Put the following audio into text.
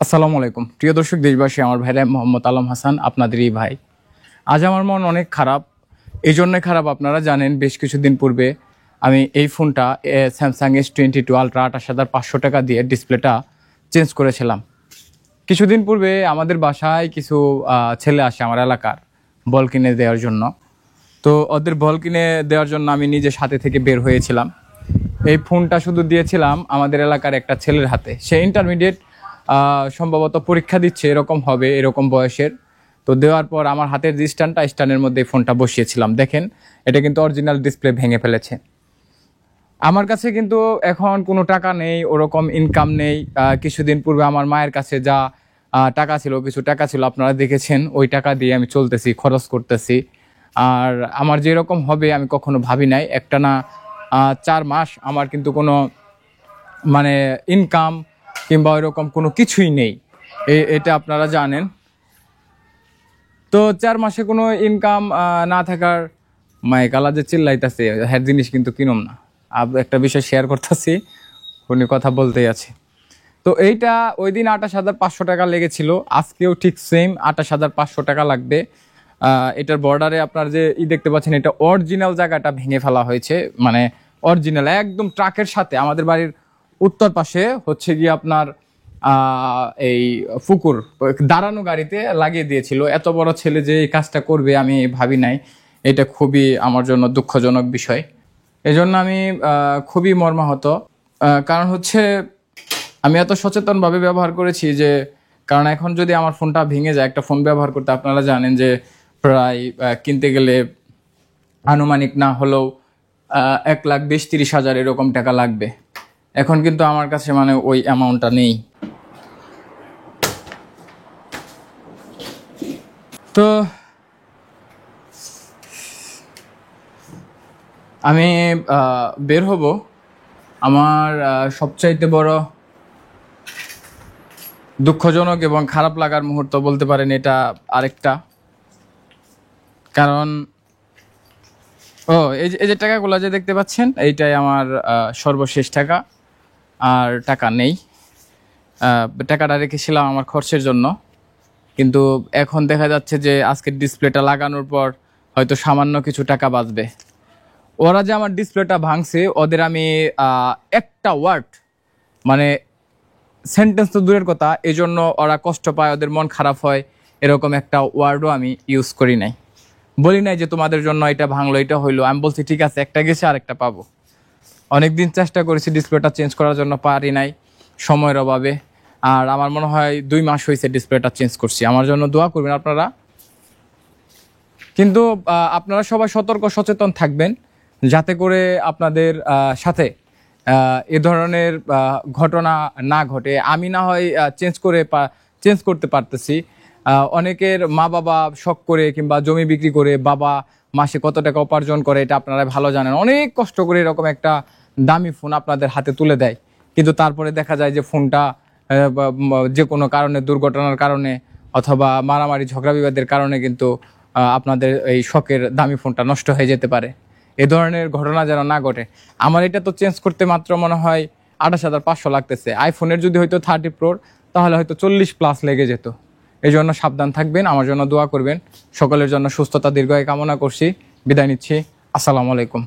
আসসালামু আলাইকুম প্রিয় দর্শক দেশবাসী, আমার ভাইরা মোহাম্মদ আলম হাসান, আপনাদেরই ভাই। আজ আমার মন অনেক খারাপ। এই জন্যই খারাপ, আপনারা জানেন বেশ কিছুদিন পূর্বে আমি এই ফোনটা স্যামসাং S22 আলট্রা 28,500 টাকা দিয়ে ডিসপ্লেটা চেঞ্জ করেছিলাম। কিছুদিন পূর্বে আমাদের বাসায় কিছু ছেলে আসে আমার এলাকার বল কিনে দেওয়ার জন্য। তো ওদের বল কিনে দেওয়ার জন্য আমি নিজে সাথে থেকে বের হয়েছিলাম। এই ফোনটা শুধু দিয়েছিলাম আমাদের এলাকার একটা ছেলের হাতে। সে ইন্টারমিডিয়েট সম্ভবত পরীক্ষা দিচ্ছে, এরকম হবে, এরকম বয়সের। তো দেওয়ার পর আমার হাতের যে স্ট্যান্ডের মধ্যে ফোনটা বসিয়েছিলাম। দেখেন, এটা কিন্তু অরিজিনাল ডিসপ্লে ভেঙে ফেলেছে। আমার কাছে কিন্তু এখন কোনো টাকা নেই, ওরকম ইনকাম নেই। কিছুদিন পূর্বে আমার মায়ের কাছে যা টাকা ছিল, কিছু টাকা ছিল, আপনারা দেখেছেন, ওই টাকা দিয়ে আমি চলতেছি, খরচ করতেছি। আর আমার যেরকম হবে আমি কখনো ভাবি নাই। একটা না 4 মাস আমার কিন্তু কোনো মানে ইনকাম কিংবা ওইরকম কোনো কিছুই নেই, এটা আপনারা জানেন। তো 4 মাসে কোনো ইনকাম না থাকার মাইকালা যে চিল্লাইতেছে, হ্যাঁ জিনিস কিন্তু কিনুম না। একটা বিষয় শেয়ার করতেছি, উনি কথা বলতেই আছে। তো এইটা ওই দিন 28,500 টাকা লেগেছিল, আজকেও ঠিক সেম 28,500 টাকা লাগবে। এটার বর্ডারে আপনার যে দেখতে পাচ্ছেন, এটা অরিজিনাল জায়গাটা ভেঙে ফেলা হয়েছে, মানে অরিজিনাল একদম ট্রাকের সাথে। আমাদের বাড়ির উত্তর পাশে হচ্ছে গিয়ে আপনার এই পুকুর, দাঁড়ানো গাড়িতে লাগিয়ে দিয়েছিল। এত বড় ছেলে যে এই কাজটা করবে আমি ভাবি নাই। এটা খুবই আমার জন্য দুঃখজনক বিষয়। এজন্য আমি খুবই মর্মাহত। কারণ হচ্ছে আমি এত সচেতনভাবে ব্যবহার করেছি যে, কারণ এখন যদি আমার ফোনটা ভেঙে যায়, একটা ফোন ব্যবহার করতে আপনারা জানেন যে প্রায় কিনতে গেলে আনুমানিক না হলেও 1,20,30,000 এরকম টাকা লাগবে। এখন কিন্তু আমার কাছে মানে ওই অ্যামাউন্টটা নেই। তো আমি বের হব। আমার সবচাইতে বড় দুঃখজনক এবং খারাপ লাগার মুহূর্ত বলতে পারেন এটা আরেকটা। কারণ এই যে টাকাগুলো যে দেখতে পাচ্ছেন, এইটাই আমার সর্বশেষ টাকা। আর টাকা নেই। টাকাটা রেখেছিলাম আমার খরচের জন্য, কিন্তু এখন দেখা যাচ্ছে যে আজকের ডিসপ্লেটা লাগানোর পর হয়তো সামান্য কিছু টাকা বাঁচবে। ওরা যে আমার ডিসপ্লেটা ভাঙছে, ওদের আমি একটা ওয়ার্ড, মানে সেন্টেন্স তো দূরের কথা, এই জন্য ওরা কষ্ট পায়, ওদের মন খারাপ হয়, এরকম একটা ওয়ার্ডও আমি ইউজ করি নাই। বলি নাই যে তোমাদের জন্য এটা ভাঙলো, এটা হইলো। আমি বলছি ঠিক আছে, একটা গেছে আরেকটা পাবো। অনেকদিন চেষ্টা করেছি ডিসপ্লেটা চেঞ্জ করার জন্য, পারি নাই সময়ের অভাবে। আর আমার মনে হয় 2 মাস হয়েছে ডিসপ্লেটা চেঞ্জ করছি। আমার জন্য দোয়া করবেন আপনারা। কিন্তু আপনারা সবাই সতর্ক সচেতন থাকবেন, যাতে করে আপনাদের সাথে এ ধরনের ঘটনা না ঘটে। আমি না হয় চেঞ্জ করতে পারতেছি, অনেকের মা বাবা শখ করে কিংবা জমি বিক্রি করে বাবা মাসে কত টাকা উপার্জন করে এটা আপনারা ভালো জানেন। অনেক কষ্ট করে এরকম একটা দামি ফোন আপনাদের হাতে তুলে দেয়, কিন্তু তারপরে দেখা যায় যে ফোনটা যে কোনো কারণে, দুর্ঘটনার কারণে অথবা মারামারি ঝগড়া বিবাদের কারণে কিন্তু আপনাদের এই শখের দামি ফোনটা নষ্ট হয়ে যেতে পারে। এ ধরনের ঘটনা যেন না ঘটে। আমার এটা তো চেঞ্জ করতে মাত্র মনে হয় 28,500 লাগতেছে। আইফোনের যদি হয়তো 30 Pro, তাহলে হয়তো 40+ লেগে যেত। এই জন্য সাবধান থাকবেন, আমার জন্য দোয়া করবেন। সকলের জন্য সুস্থতা দীর্ঘায়ু কামনা করছি। বিদায় নিচ্ছি। আসসালামু আলাইকুম।